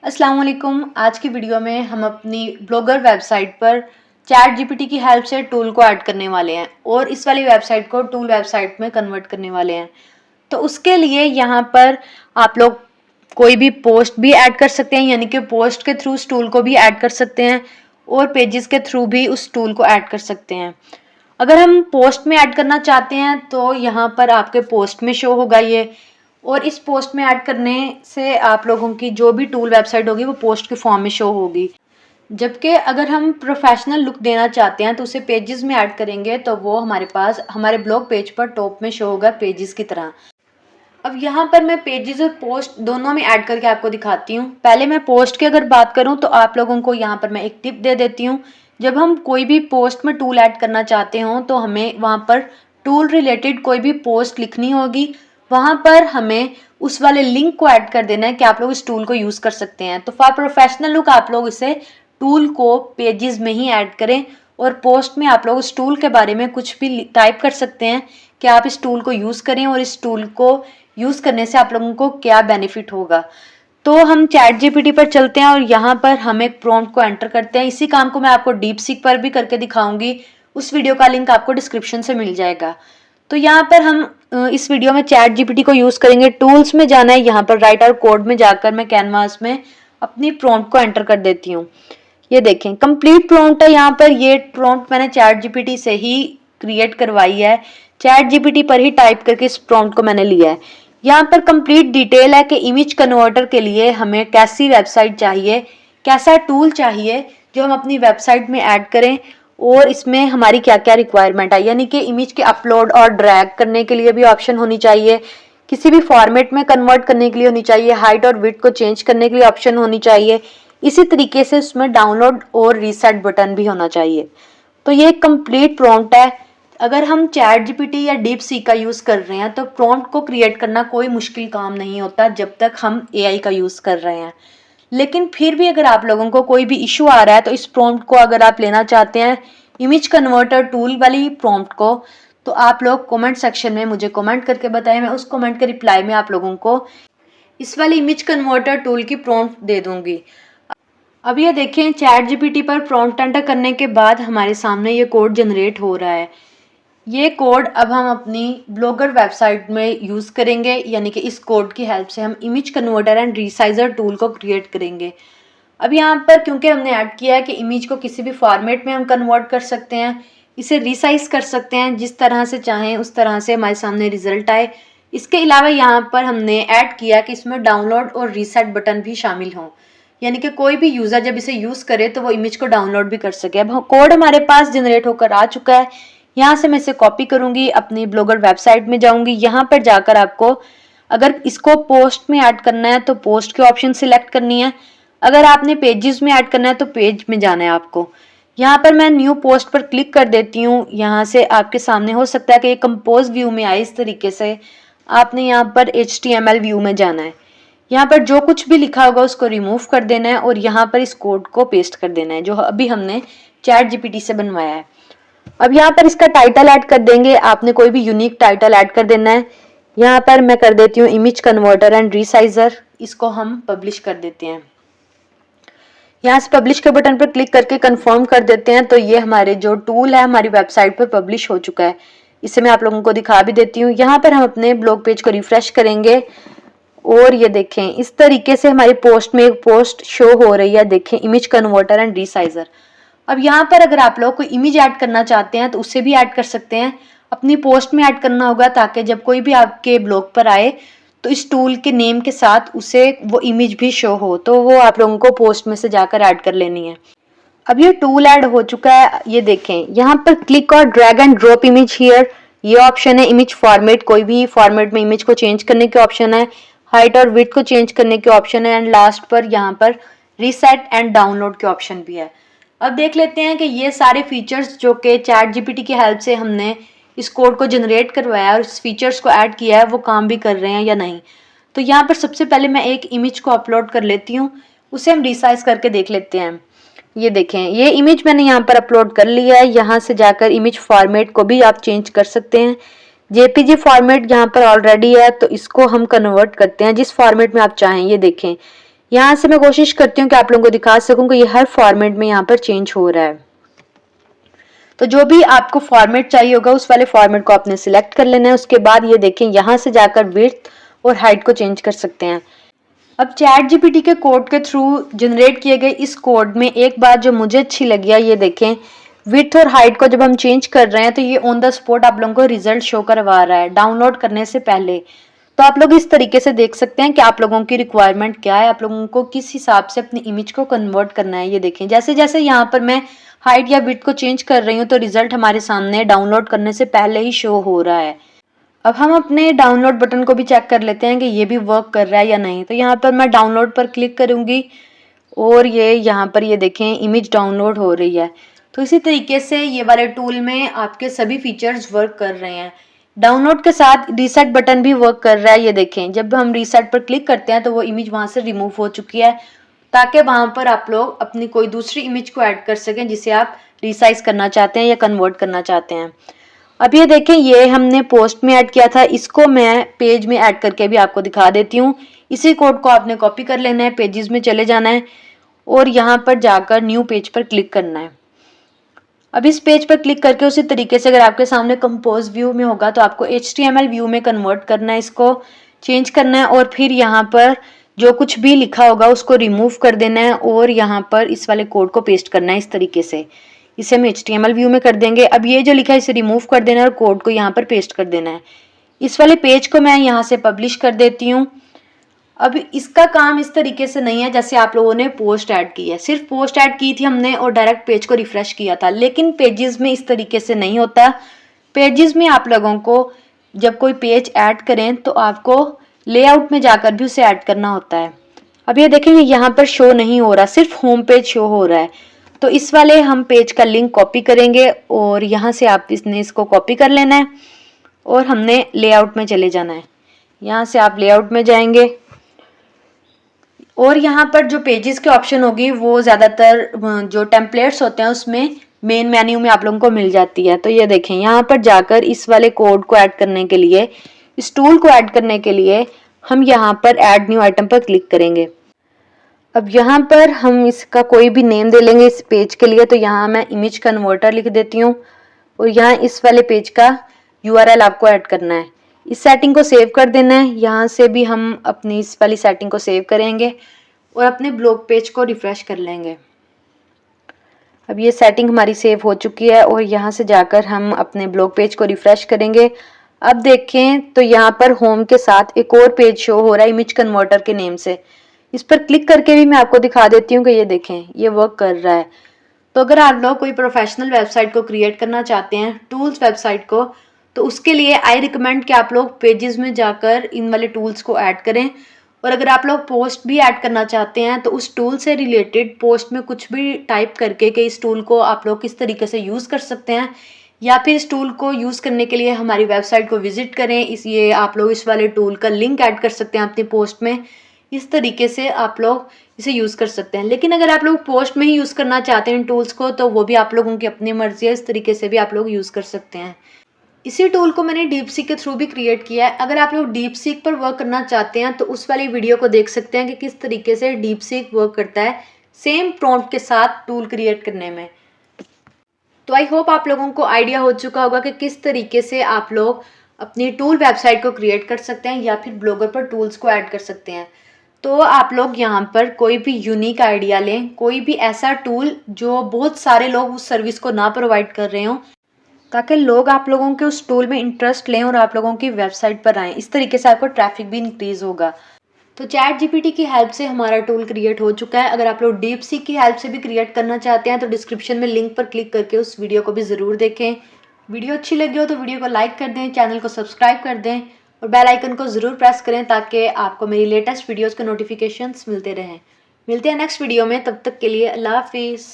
अस्सलाम वालेकुम। आज की वीडियो में हम अपनी ब्लॉगर वेबसाइट पर चैट जीपीटी की हेल्प से टूल को ऐड करने वाले हैं और इस वाली वेबसाइट को टूल वेबसाइट में कन्वर्ट करने वाले हैं। तो उसके लिए यहाँ पर आप लोग कोई भी पोस्ट भी ऐड कर सकते हैं, यानी कि पोस्ट के थ्रू उस टूल को भी ऐड कर सकते हैं और पेजेस के थ्रू भी उस टूल को ऐड कर सकते हैं। अगर हम पोस्ट में ऐड करना चाहते हैं तो यहाँ पर आपके पोस्ट में शो होगा ये, और इस पोस्ट में ऐड करने से आप लोगों की जो भी टूल वेबसाइट होगी वो पोस्ट के फॉर्म में शो होगी। जबकि अगर हम प्रोफेशनल लुक देना चाहते हैं तो उसे पेजेस में ऐड करेंगे तो वो हमारे पास हमारे ब्लॉग पेज पर टॉप में शो होगा पेजेस की तरह। अब यहाँ पर मैं पेजेस और पोस्ट दोनों में ऐड करके आपको दिखाती हूँ। पहले मैं पोस्ट की अगर बात करूँ तो आप लोगों को यहाँ पर मैं एक टिप दे देती हूँ। जब हम कोई भी पोस्ट में टूल ऐड करना चाहते हों तो हमें वहाँ पर टूल रिलेटेड कोई भी पोस्ट लिखनी होगी। वहाँ पर हमें उस वाले लिंक को ऐड कर देना है कि आप लोग इस टूल को यूज़ कर सकते हैं। तो फॉर प्रोफेशनल लुक आप लोग इसे टूल को पेजेस में ही ऐड करें और पोस्ट में आप लोग इस टूल के बारे में कुछ भी टाइप कर सकते हैं कि आप इस टूल को यूज़ करें और इस टूल को यूज़ करने से आप लोगों को क्या बेनिफिट होगा। तो हम चैट जीपीटी पर चलते हैं और यहाँ पर हम एक प्रॉम्प्ट को एंटर करते हैं। इसी काम को मैं आपको डीप सीक पर भी करके दिखाऊंगी, उस वीडियो का लिंक आपको डिस्क्रिप्शन से मिल जाएगा। तो यहाँ पर हम इस वीडियो में चैट जीपीटी को यूज़ करेंगे। टूल्स में जाना है, यहाँ पर राइट आउट कोड में जाकर मैं कैनवास में अपनी प्रॉम्प्ट को एंटर कर देती हूँ। ये देखें कंप्लीट प्रॉम्प्ट है। यहाँ पर ये प्रॉम्प्ट मैंने चैट जीपीटी से ही क्रिएट करवाई है, चैट जीपीटी पर ही टाइप करके इस प्रॉम्प्ट को मैंने लिया है। यहाँ पर कंप्लीट डिटेल है कि इमेज कन्वर्टर के लिए हमें कैसी वेबसाइट चाहिए, कैसा टूल चाहिए जो हम अपनी वेबसाइट में ऐड करें और इसमें हमारी क्या क्या रिक्वायरमेंट है। यानी कि इमेज के अपलोड और ड्रैग करने के लिए भी ऑप्शन होनी चाहिए, किसी भी फॉर्मेट में कन्वर्ट करने के लिए होनी चाहिए, हाइट और विड्थ को चेंज करने के लिए ऑप्शन होनी चाहिए। इसी तरीके से उसमें डाउनलोड और रीसेट बटन भी होना चाहिए। तो ये कंप्लीट प्रॉम्प्ट है। अगर हम चैट जीपीटी या डीप सी का यूज़ कर रहे हैं तो प्रॉम्प्ट को क्रिएट करना कोई मुश्किल काम नहीं होता जब तक हम एआई का यूज़ कर रहे हैं। लेकिन फिर भी अगर आप लोगों को कोई भी इशू आ रहा है तो इस प्रॉम्प्ट को अगर आप लेना चाहते हैं इमेज कन्वर्टर टूल वाली प्रॉम्प्ट को, तो आप लोग कमेंट सेक्शन में मुझे कमेंट करके बताएं। मैं उस कमेंट के रिप्लाई में आप लोगों को इस वाली इमेज कन्वर्टर टूल की प्रॉम्प्ट दे दूंगी। अब ये देखें चैट जीपीटी पर प्रॉम्प्ट एंटर करने के बाद हमारे सामने ये कोड जनरेट हो रहा है। ये कोड अब हम अपनी ब्लॉगर वेबसाइट में यूज़ करेंगे, यानी कि इस कोड की हेल्प से हम इमेज कन्वर्टर एंड रीसाइजर टूल को क्रिएट करेंगे। अब यहाँ पर क्योंकि हमने ऐड किया है कि इमेज को किसी भी फॉर्मेट में हम कन्वर्ट कर सकते हैं, इसे रिसाइज कर सकते हैं, जिस तरह से चाहें उस तरह से हमारे सामने रिजल्ट आए। इसके अलावा यहाँ पर हमने ऐड किया कि इसमें डाउनलोड और रीसेट बटन भी शामिल हों, यानी कि कोई भी यूज़र जब इसे यूज़ करे तो वो इमेज को डाउनलोड भी कर सके। अब कोड हमारे पास जनरेट होकर आ चुका है। यहाँ से मैं इसे कॉपी करूँगी, अपनी ब्लॉगर वेबसाइट में जाऊँगी। यहाँ पर जाकर आपको अगर इसको पोस्ट में ऐड करना है तो पोस्ट के ऑप्शन सिलेक्ट करनी है, अगर आपने पेजेस में ऐड करना है तो पेज में जाना है आपको। यहाँ पर मैं न्यू पोस्ट पर क्लिक कर देती हूँ। यहाँ से आपके सामने हो सकता है कि ये कंपोज व्यू में आए। इस तरीके से आपने यहाँ पर HTML व्यू में जाना है। यहाँ पर जो कुछ भी लिखा होगा उसको रिमूव कर देना है और यहाँ पर इस कोड को पेस्ट कर देना है जो अभी हमने चैट जीपीटी से बनवाया है। अब यहाँ पर इसका टाइटल ऐड कर देंगे। आपने कोई भी यूनिक टाइटल ऐड कर देना है। यहाँ पर मैं कर देती हूँ इमेज कन्वर्टर एंड रीसाइजर। इसको हम पब्लिश कर देते हैं। यहाँ से पब्लिश के बटन पर क्लिक करके कंफर्म कर देते हैं। तो ये हमारे जो टूल है हमारी वेबसाइट पर पब्लिश हो चुका है। इसे मैं आप लोगों को दिखा भी देती हूँ। यहाँ पर हम अपने ब्लॉग पेज को रिफ्रेश करेंगे और ये देखें इस तरीके से हमारी पोस्ट में एक पोस्ट शो हो रही है। देखें इमेज कन्वर्टर एंड रीसाइजर। अब यहाँ पर अगर आप लोग कोई इमेज ऐड करना चाहते हैं तो उसे भी ऐड कर सकते हैं। अपनी पोस्ट में ऐड करना होगा ताकि जब कोई भी आपके ब्लॉग पर आए तो इस टूल के नेम के साथ उसे वो इमेज भी शो हो, तो वो आप लोगों को पोस्ट में से जाकर ऐड कर लेनी है। अब ये टूल ऐड हो चुका है। ये देखें यहाँ पर क्लिक और drag and drop image here, ये ऑप्शन है। इमेज फॉर्मेट, कोई भी फॉर्मेट में इमेज को चेंज करने के ऑप्शन है। हाइट और विड्थ को चेंज करने के ऑप्शन है एंड लास्ट पर यहाँ पर रीसेट एंड डाउनलोड के ऑप्शन भी है। अब देख लेते हैं कि ये सारे फीचर्स जो कि चैट जीपीटी की हेल्प से हमने इस कोड को जनरेट करवाया और इस फीचर्स को ऐड किया है वो काम भी कर रहे हैं या नहीं। तो यहाँ पर सबसे पहले मैं एक इमेज को अपलोड कर लेती हूँ, उसे हम रिसाइज करके देख लेते हैं। ये देखें ये इमेज मैंने यहाँ पर अपलोड कर लिया है। यहाँ से जाकर इमेज फॉर्मेट को भी आप चेंज कर सकते हैं। जेपीजी फॉर्मेट यहाँ पर ऑलरेडी है तो इसको हम कन्वर्ट करते हैं जिस फॉर्मेट में आप चाहें। ये देखें यहाँ से मैं कोशिश करती हूँ कि आप लोगों को दिखा सकूँ कि ये हर फॉर्मेट में यहाँ पर चेंज हो रहा है। तो जो भी आपको फॉर्मेट चाहिए होगा उस वाले फॉर्मेट को आपने सिलेक्ट कर लेना है। उसके बाद ये देखें, यहाँ से जाकर विड्थ और हाइट को चेंज कर सकते हैं। अब चैट जीपीटी के कोड के थ्रू जनरेट किए गए इस कोड में एक बात जो मुझे अच्छी लगी है, ये देखें, विड्थ और हाइट को जब हम चेंज कर रहे हैं तो ये ऑन द स्पॉट आप लोगों को रिजल्ट शो करवा रहा है डाउनलोड करने से पहले। तो आप लोग इस तरीके से देख सकते हैं कि आप लोगों की रिक्वायरमेंट क्या है, आप लोगों को किस हिसाब से अपनी इमेज को कन्वर्ट करना है। ये देखें, जैसे जैसे यहाँ पर मैं हाइट या विड्थ को चेंज कर रही हूँ तो रिजल्ट हमारे सामने डाउनलोड करने से पहले ही शो हो रहा है। अब हम अपने डाउनलोड बटन को भी चेक कर लेते हैं कि ये भी वर्क कर रहा है या नहीं। तो यहाँ पर मैं डाउनलोड पर क्लिक करूंगी और ये यहाँ पर ये देखें इमेज डाउनलोड हो रही है। तो इसी तरीके से ये वाले टूल में आपके सभी फीचर्स वर्क कर रहे हैं। डाउनलोड के साथ रीसेट बटन भी वर्क कर रहा है। ये देखें, जब हम रीसेट पर क्लिक करते हैं तो वो इमेज वहां से रिमूव हो चुकी है, ताकि वहां पर आप लोग अपनी कोई दूसरी इमेज को ऐड कर सकें जिसे आप रिसाइज करना चाहते हैं या कन्वर्ट करना चाहते हैं। अब ये देखें, ये हमने पोस्ट में ऐड किया था, इसको मैं पेज में ऐड करके भी आपको दिखा देती हूँ। इसी कोड को आपने कॉपी कर लेना है, पेजेस में चले जाना है और यहाँ पर जाकर न्यू पेज पर क्लिक करना है। अब इस पेज पर क्लिक करके उसी तरीके से अगर आपके सामने कंपोज व्यू में होगा तो आपको HTML व्यू में कन्वर्ट करना है, इसको चेंज करना है और फिर यहाँ पर जो कुछ भी लिखा होगा उसको रिमूव कर देना है और यहाँ पर इस वाले कोड को पेस्ट करना है। इस तरीके से इसे हम HTML व्यू में कर देंगे। अब ये जो लिखा है इसे रिमूव कर देना है और कोड को यहाँ पर पेस्ट कर देना है। इस वाले पेज को मैं यहाँ से पब्लिश कर देती हूँ। अब इसका काम इस तरीके से नहीं है जैसे आप लोगों ने पोस्ट ऐड की है, सिर्फ पोस्ट ऐड की थी हमने और डायरेक्ट पेज को रिफ्रेश किया था, लेकिन पेजेस में इस तरीके से नहीं होता। पेजेस में आप लोगों को जब कोई पेज ऐड करें तो आपको लेआउट में जाकर भी उसे ऐड करना होता है। अब ये देखेंगे यहाँ पर शो नहीं हो रहा, सिर्फ होम पेज शो हो रहा है। तो इस वाले हम पेज का लिंक कॉपी करेंगे और यहाँ से आप इसको कॉपी कर लेना है और हमने लेआउट में चले जाना है। यहाँ से आप लेआउट में जाएंगे और यहाँ पर जो पेजेस के ऑप्शन होगी वो ज़्यादातर जो टेम्पलेट्स होते हैं उसमें मेन मेन्यू में आप लोगों को मिल जाती है। तो ये देखें, यहाँ पर जाकर इस वाले कोड को ऐड करने के लिए, इस टूल को ऐड करने के लिए हम यहाँ पर ऐड न्यू आइटम पर क्लिक करेंगे। अब यहाँ पर हम इसका कोई भी नेम दे लेंगे इस पेज के लिए। तो यहाँ मैं इमेज कन्वर्टर लिख देती हूँ और यहाँ इस वाले पेज का URL आपको ऐड करना है। इस सेटिंग को सेव कर देना है। यहाँ से भी हम अपनी इस वाली सेटिंग को सेव करेंगे और अपने ब्लॉग पेज को रिफ्रेश कर लेंगे। अब ये सेटिंग हमारी सेव हो चुकी है और यहाँ से जाकर हम अपने ब्लॉग पेज को रिफ्रेश करेंगे। अब देखें तो यहाँ पर होम के साथ एक और पेज शो हो रहा है इमेज कन्वर्टर के नेम से। इस पर क्लिक करके भी मैं आपको दिखा देती हूँ कि ये देखें, ये वर्क कर रहा है। तो अगर आप लोग कोई प्रोफेशनल वेबसाइट को क्रिएट करना चाहते हैं, टूल्स वेबसाइट को, तो उसके लिए आई रिकमेंड कि आप लोग पेजेस में जाकर इन वाले टूल्स को ऐड करें। और अगर आप लोग पोस्ट भी ऐड करना चाहते हैं तो उस टूल से रिलेटेड पोस्ट में कुछ भी टाइप करके कि इस टूल को आप लोग किस तरीके से यूज़ कर सकते हैं या फिर इस टूल को यूज़ करने के लिए हमारी वेबसाइट को विजिट करें, ये आप लोग इस वाले टूल का लिंक ऐड कर सकते हैं अपनी पोस्ट में। इस तरीके से आप लोग इसे यूज़ कर सकते हैं। लेकिन अगर आप लोग पोस्ट में ही यूज़ करना चाहते हैं इन टूल्स को तो वो भी आप लोगों की अपनी मर्जी है, इस तरीके से भी आप लोग यूज़ कर सकते हैं। इसी टूल को मैंने डीपसीक के थ्रू भी क्रिएट किया है। अगर आप लोग डीपसीक पर वर्क करना चाहते हैं तो उस वाली वीडियो को देख सकते हैं कि किस तरीके से डीपसीक वर्क करता है सेम प्रॉम्प्ट के साथ टूल क्रिएट करने में। तो आई होप आप लोगों को आइडिया हो चुका होगा कि किस तरीके से आप लोग अपनी टूल वेबसाइट को क्रिएट कर सकते हैं या फिर ब्लॉगर पर टूल्स को ऐड कर सकते हैं। तो आप लोग यहाँ पर कोई भी यूनिक आइडिया लें, कोई भी ऐसा टूल जो बहुत सारे लोग उस सर्विस को ना प्रोवाइड कर रहे हों, ताकि लोग आप लोगों के उस टूल में इंटरेस्ट लें और आप लोगों की वेबसाइट पर आएँ। इस तरीके से आपको ट्रैफिक भी इंक्रीज होगा। तो चैट जीपीटी की हेल्प से हमारा टूल क्रिएट हो चुका है। अगर आप लोग डीपसीक की हेल्प से भी क्रिएट करना चाहते हैं तो डिस्क्रिप्शन में लिंक पर क्लिक करके उस वीडियो को भी ज़रूर देखें। वीडियो अच्छी लगी हो तो वीडियो को लाइक कर दें, चैनल को सब्सक्राइब कर दें और बेल आइकन को ज़रूर प्रेस करें ताकि आपको मेरी लेटेस्ट वीडियोज़ के नोटिफिकेशंस मिलते रहें। मिलते हैं नेक्स्ट वीडियो में, तब तक के लिए अल्लाह हाफिज़।